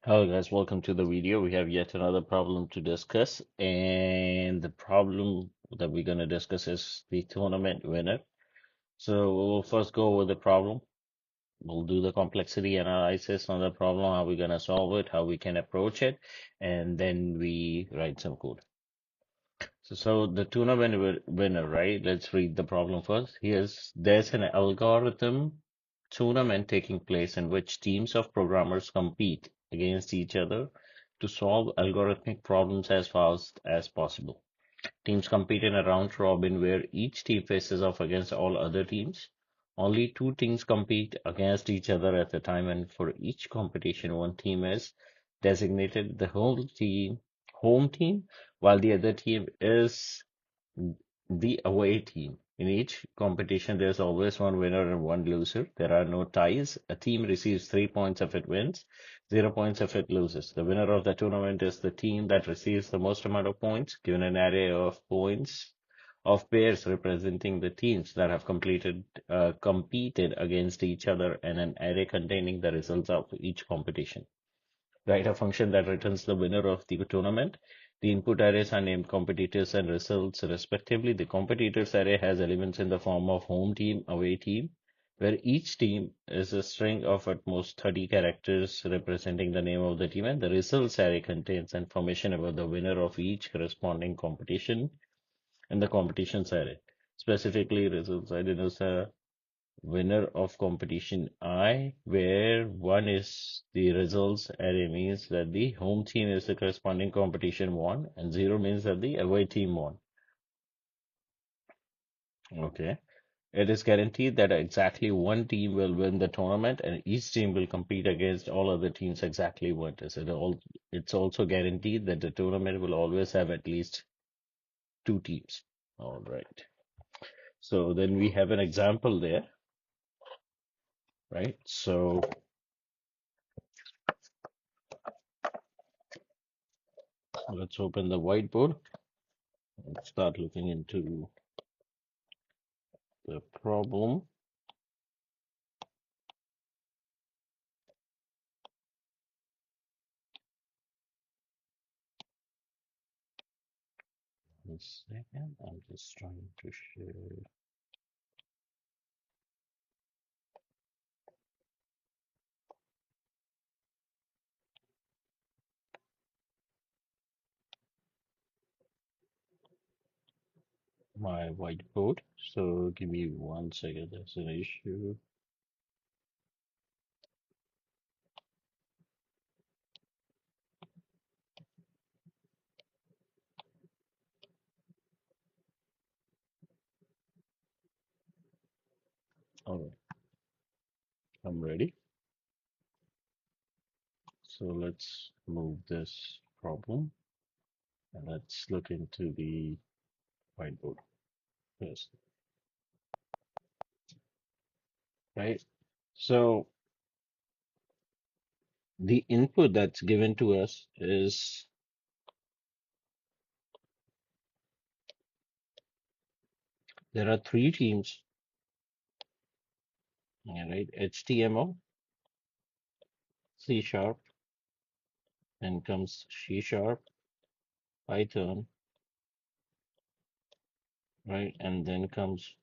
Hello guys, welcome to the video. We have yet another problem to discuss, and the problem that we're going to discuss is the tournament winner. So we'll first go over the problem. We'll do the complexity analysis on the problem, how we're going to solve it, how we can approach it, and then we write some code. So the winner, right? Let's read the problem first. There's an algorithm tournament taking place in which teams of programmers compete against each other to solve algorithmic problems as fast as possible. Teams compete in a round robin where each team faces off against all other teams. Only two teams compete against each other at a time, and for each competition, one team is designated the home team, while the other team is the away team. In each competition, there's always one winner and one loser. There are no ties. A team receives 3 points if it wins, 0 points if it loses. The winner of the tournament is the team that receives the most amount of points, given an array of points of pairs representing the teams that have competed against each other, and an array containing the results of each competition. Write a function that returns the winner of the tournament. The input arrays are named competitors and results respectively. The competitors array has elements in the form of home team, away team, where each team is a string of at most 30 characters representing the name of the team, and the results array contains information about the winner of each corresponding competition and the competitions array. Specifically, results array denotes the winner of competition I, where one is the results array means that the home team is the corresponding competition won, and 0 means that the away team won. Okay. It is guaranteed that exactly one team will win the tournament, and each team will compete against all other teams exactly once. It's also guaranteed that the tournament will always have at least two teams. All right. So then we have an example there, right? So let's open the whiteboard and start looking into the problem. A second, I'm just trying to share my whiteboard. So give me 1 second, there's an issue. All right, I'm ready. So let's move this problem and let's look into the whiteboard first, right? So the input that's given to us is there are three teams, all right? HTML, C sharp, then comes C sharp, Python, right? And then comes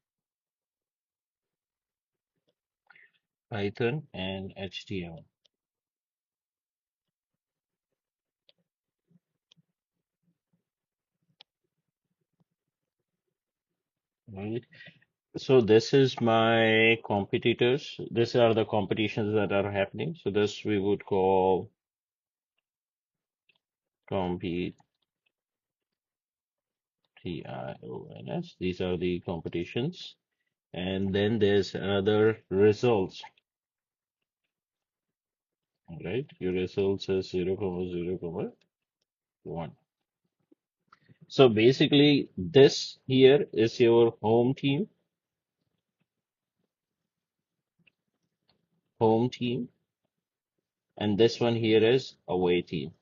Python and HTML, right? So this is my competitors. These are the competitions that are happening. So this we would call compete TIONS. These are the competitions. And then there's another results, right? Your results is 0, 0, 1. So basically this here is your home team, and this one here is away team.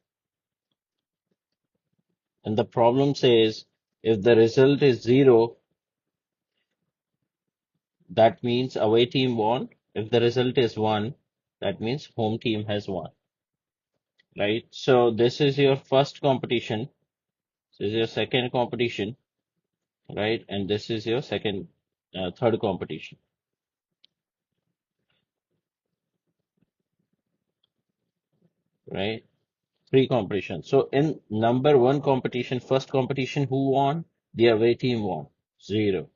And the problem says if the result is 0, that means away team won. If the result is 1, that means home team has won. right? So this is your first competition. This is your second competition, right? And this is your third competition, right? Three competitions. So in number one competition, first competition, who won? The away team won. Zero.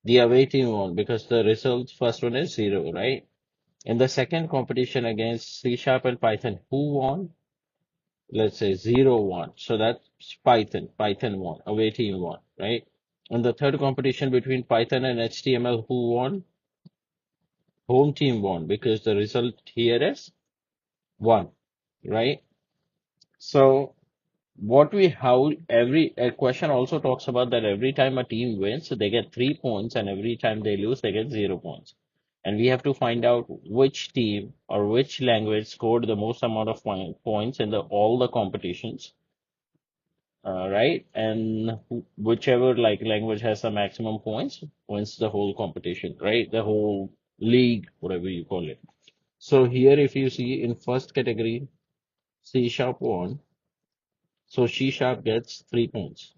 The away team won because the result first one is zero, right? In the second competition against C Sharp and Python, who won? Let's say 0-1. So that's Python. Python won. Away team won, right? In the third competition between Python and HTML, who won? Home team won because the result here is 1, right? So what we how every a question also talks about that every time a team wins, they get 3 points, and every time they lose, they get 0 points. And we have to find out which team or which language scored the most amount of points in the all the competitions, right? And whichever like language has the maximum points wins the whole competition, right? The whole league, whatever you call it. So here, if you see in first category, C sharp won, so C sharp gets 3 points.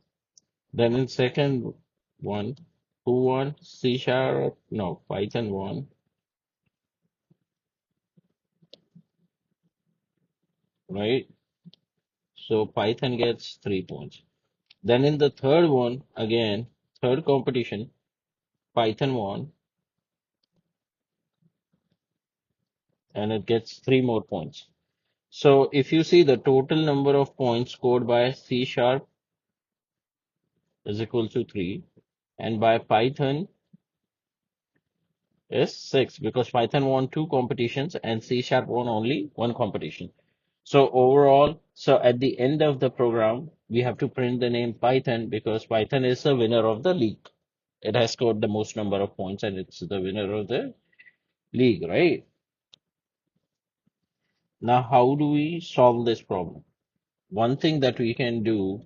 Then in second one, who won? C sharp? No, Python won, right? So Python gets 3 points. Then in the third one, again, third competition, Python won, and it gets 3 more points. So if you see the total number of points scored by C sharp is equal to 3, and by Python is 6 because Python won two competitions and C sharp won only one competition. So overall, so at the end of the program, we have to print the name Python because Python is the winner of the league. It has scored the most number of points and it's the winner of the league, right? Now, how do we solve this problem? One thing that we can do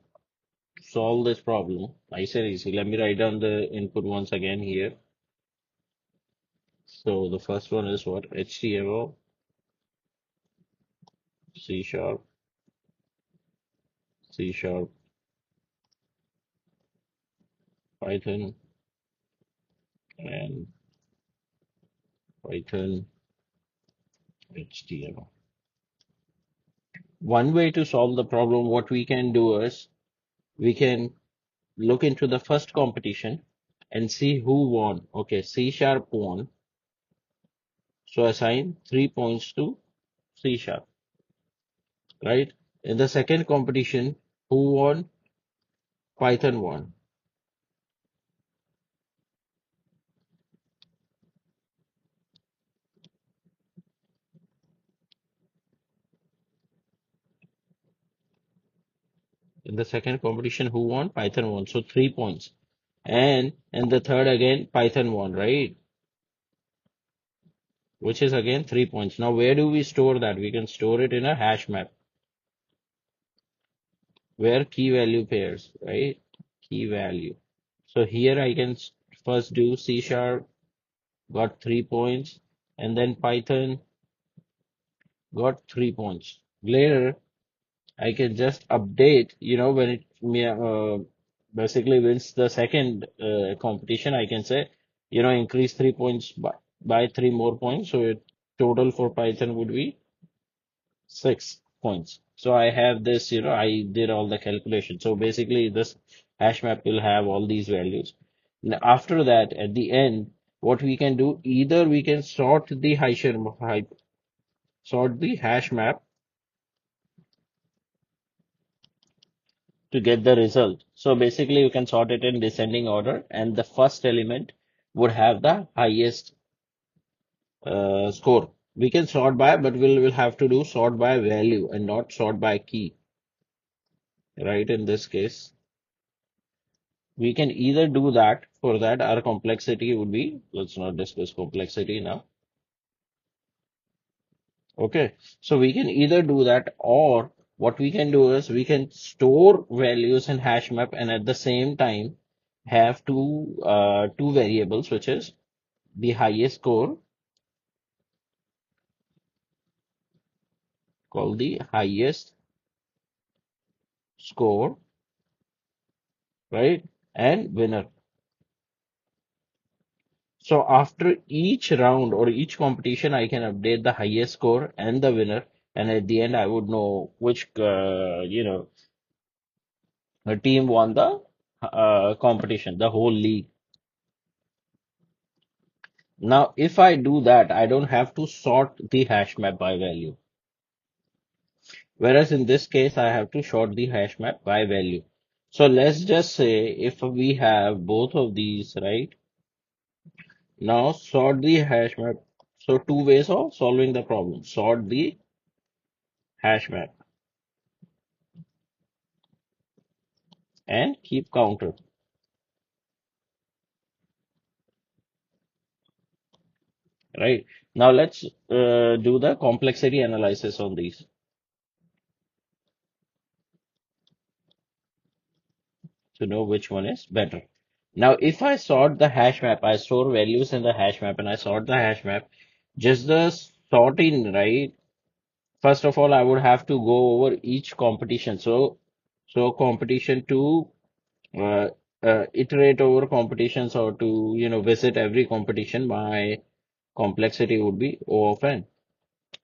to solve this problem, I said easy. Let me write down the input once again here. So the first one is what? HTML, C sharp, C sharp, Python, and Python, HTML. One way to solve the problem, what we can do is we can look into the first competition and see who won. Okay, C sharp won. So assign 3 points to C sharp, right? In the second competition, who won? Python won. In the second competition, who won? Python won. So 3 points. And in the third again, Python won, right? Which is again 3 points. Now, where do we store that? We can store it in a hash map where key value pairs, right? Key value. So here I can first do C sharp, got 3 points, and then Python got 3 points. Later, I can just update, when it basically wins the second competition, I can say, increase 3 points by 3 more points. So it total for Python would be 6 points. So I have this, I did all the calculation. So basically this hash map will have all these values. Now after that, at the end, what we can do, either we can sort the hash map to get the result. So basically you can sort it in descending order and the first element would have the highest score. We can sort by, but we'll have to do sort by value and not sort by key, right? In this case, we can either do that. For that, our complexity would be, let's not discuss complexity now. Okay, so we can either do that, or what we can do is we can store values in hash map and at the same time have two variables, which is the highest score, called the highest score, right? And winner. So after each round or each competition, I can update the highest score and the winner. And at the end, I would know which, team won the competition, the whole league. Now, if I do that, I don't have to sort the hash map by value. Whereas in this case, I have to sort the hash map by value. So let's just say if we have both of these, right? Now sort the hash map. So two ways of solving the problem. Sort the hash map and keep counter, right? Now let's do the complexity analysis on these to know which one is better. Now, if I sort the hash map, I store values in the hash map and I sort the hash map, just the sorting, right? First of all, I would have to go over each competition. So competition to uh, iterate over competitions or to, visit every competition, my complexity would be O of n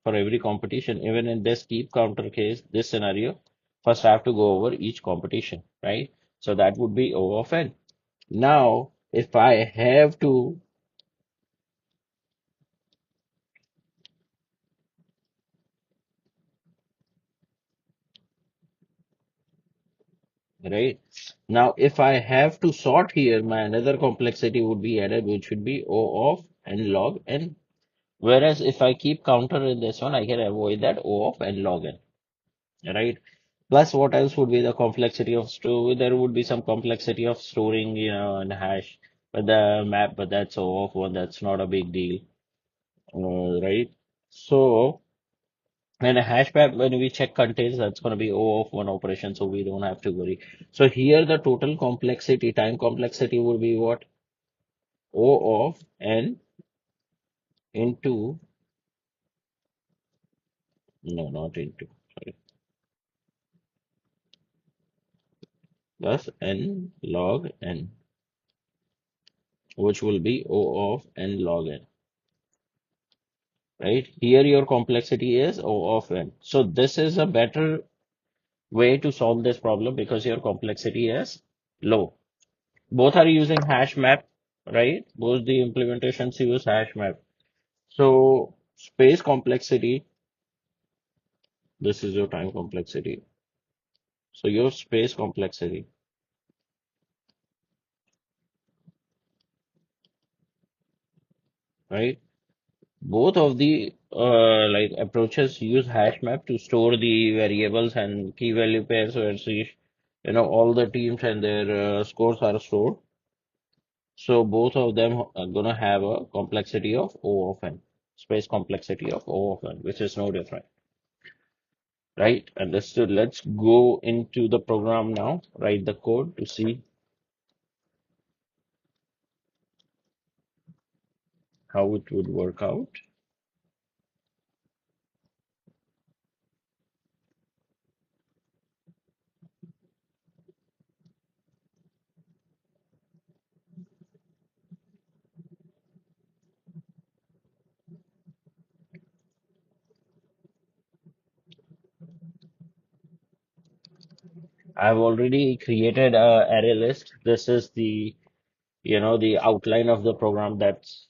for every competition. Even in this keep counter case, this scenario, first I have to go over each competition, right? So that would be O of n. Now, if I have to, right? Now, if I have to sort here, my another complexity would be added, which would be O of n log n. Whereas if I keep counter in this one, I can avoid that O of n log n, right? Plus, what else would be the complexity of store? There would be some complexity of storing, in hash, but the map, but that's O of one. That's not a big deal, right? So, and a hash map, when we check contains, that's going to be O of one operation, so we don't have to worry. So here, the total complexity, time complexity would be what? O of n into, no, not into, sorry, plus n log n, which will be O of n log n, right? Here your complexity is O of n. So this is a better way to solve this problem because your complexity is low. Both are using hash map, right? Both the implementations use hash map. So space complexity, this is your time complexity. So your space complexity, right? Both of the like approaches use hash map to store the variables and key value pairs where all the teams and their scores are stored. So both of them are gonna have a complexity of O of n, space complexity of O of n, which is no different, right? Understood. Let's go into the program now, write the code to see how it would work out. I've already created a array list. This is the outline of the program that's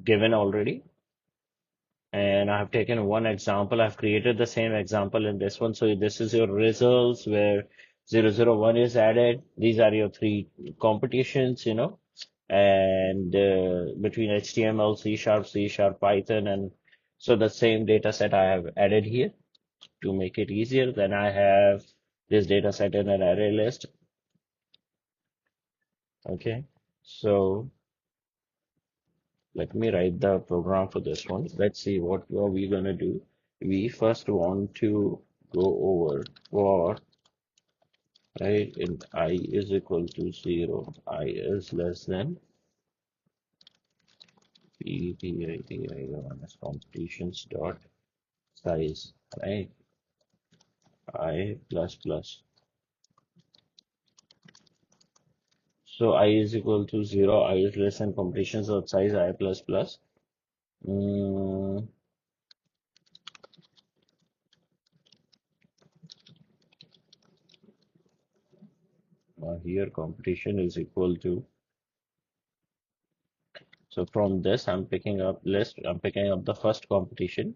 given already. And I have taken one example. I've created the same example in this one. So this is your results where 001 is added. These are your three competitions, and between HTML, C Sharp, Python, and so the same data set I have added here to make it easier. Then I have this data set in an array list. Okay, so let me write the program for this one. Let's see what are we gonna do. We first want to go over for, right, in I is equal to 0, I is less than PTI minus completions dot size, right, I plus plus. So I is equal to 0, I is less than completion of size I plus plus. Mm, Here competition is equal to, so from this I'm picking up list, I'm picking up the first competition,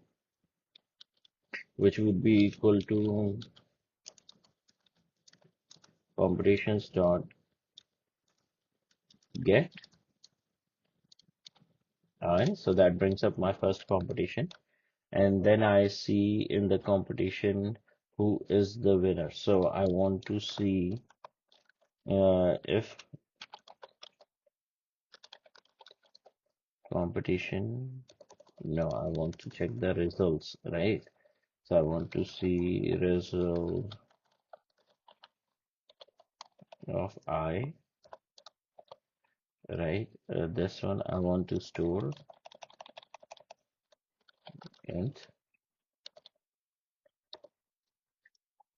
which would be equal to competitions dot get I. So that brings up my first competition. And then I see in the competition who is the winner. So I want to see if competition, no, I want to check the results, right? So I want to see result of I, right? This one I want to store int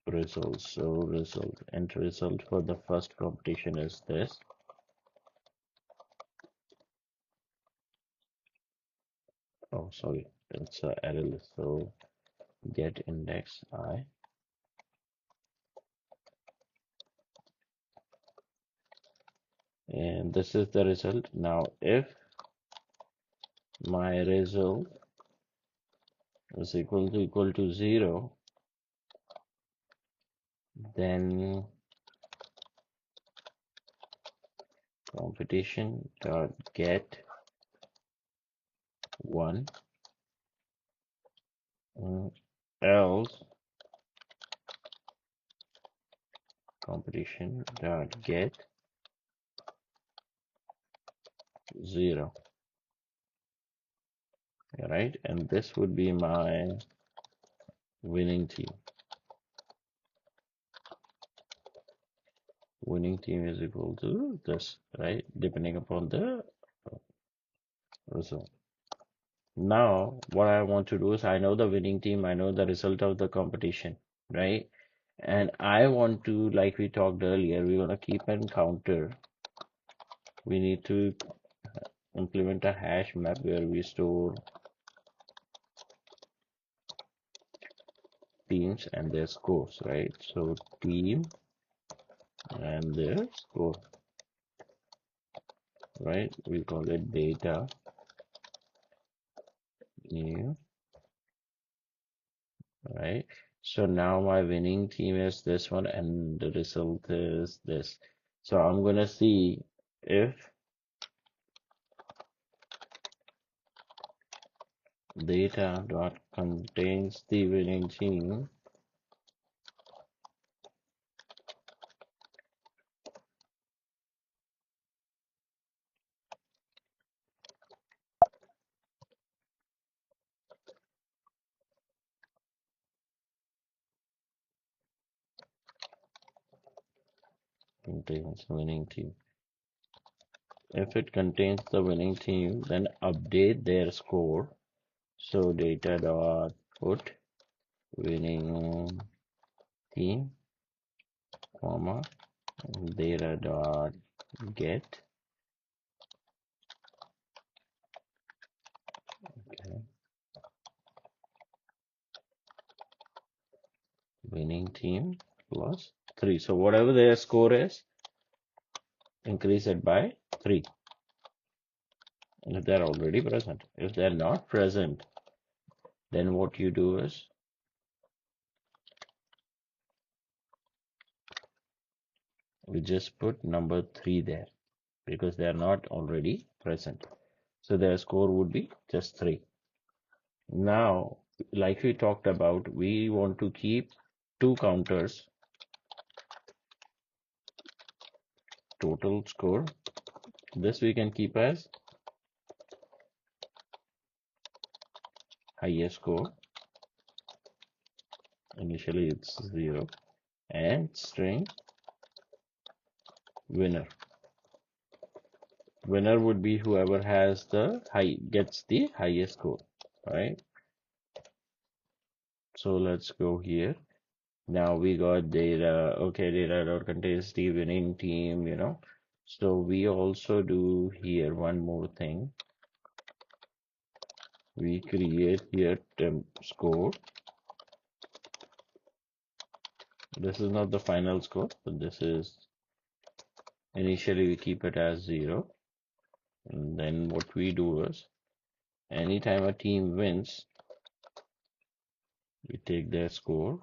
result. So result, int result for the first competition is this. Oh, sorry, it's a array list. So get index I. And this is the result. Now, if my result is equal to 0, then competition dot get 1, else competition dot get 0, right? And this would be my winning team. Winning team is equal to this, right? Depending upon the result. Now, what I want to do is I know the winning team, I know the result of the competition, right? And I want to, like we talked earlier, we're going to keep an counter. We need to implement a hash map where we store teams and their scores, right? So team and their score, right? We call it data new, right? So now my winning team is this one and the result is this. So I'm gonna see if data dot contains the winning team, contains winning team. If it contains the winning team, then update their score. So data dot put winning team, comma, data dot get, okay, winning team plus 3. So whatever their score is, increase it by 3. And if they're already present, if they're not present, then what you do is we just put number 3 there because they are not already present. So their score would be just 3. Now, like we talked about, we want to keep 2 counters, total score. This we can keep as highest score. Initially it's 0 and string winner. Winner would be whoever has the gets the highest score, right? So let's go here. Now we got data. Okay, data dot contains the winning team, So we also do here one more thing. We create here temp score. This is not the final score, but this is initially we keep it as 0. And then what we do is anytime a team wins, we take their score,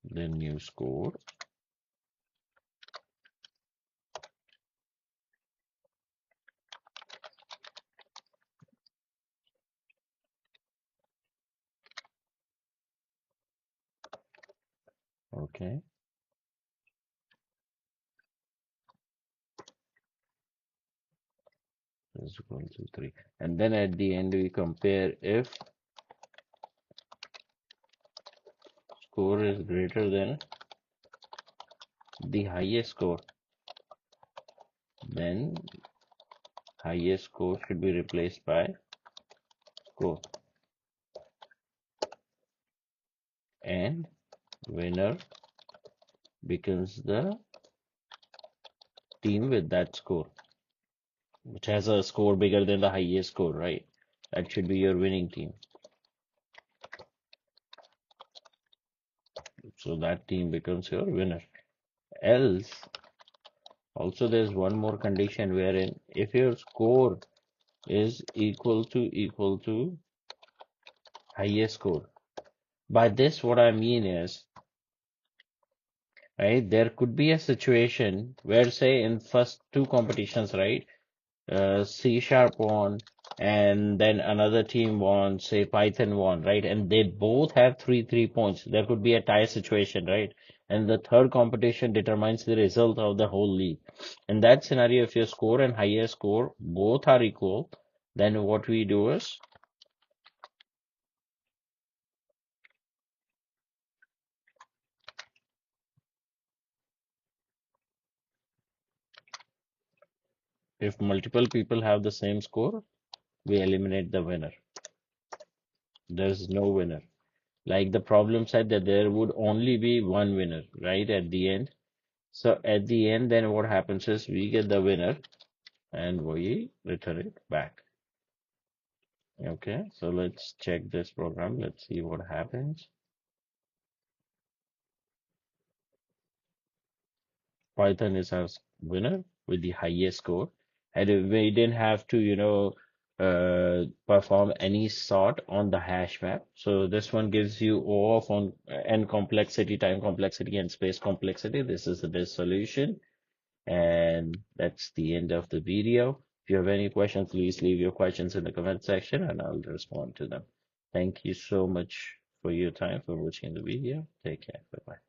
then new score. Okay. Is equal to 3. And then at the end we compare if score is greater than the highest score, then highest score should be replaced by score, and winner becomes the team with that score, which has a score bigger than the highest score, right? That should be your winning team. So that team becomes your winner. Else, also there's one more condition wherein if your score is equal to highest score. By this, what I mean is, right, there could be a situation where, say, in first two competitions, right, C Sharp won, and then another team won, say Python won, right, and they both have 3 points. There could be a tie situation, right, and the third competition determines the result of the whole league. In that scenario, if your score and highest score both are equal, then what we do is if multiple people have the same score, we eliminate the winner. There's no winner. Like the problem said that there would only be one winner, right, at the end. So at the end, then what happens is we get the winner and we return it back. Okay, so let's check this program. Let's see what happens. Python is our winner with the highest score. And we didn't have to, perform any sort on the hash map. So this one gives you O of on n complexity, time complexity, and space complexity. This is the best solution. And that's the end of the video. If you have any questions, please leave your questions in the comment section and I'll respond to them. Thank you so much for your time for watching the video. Take care. Bye-bye.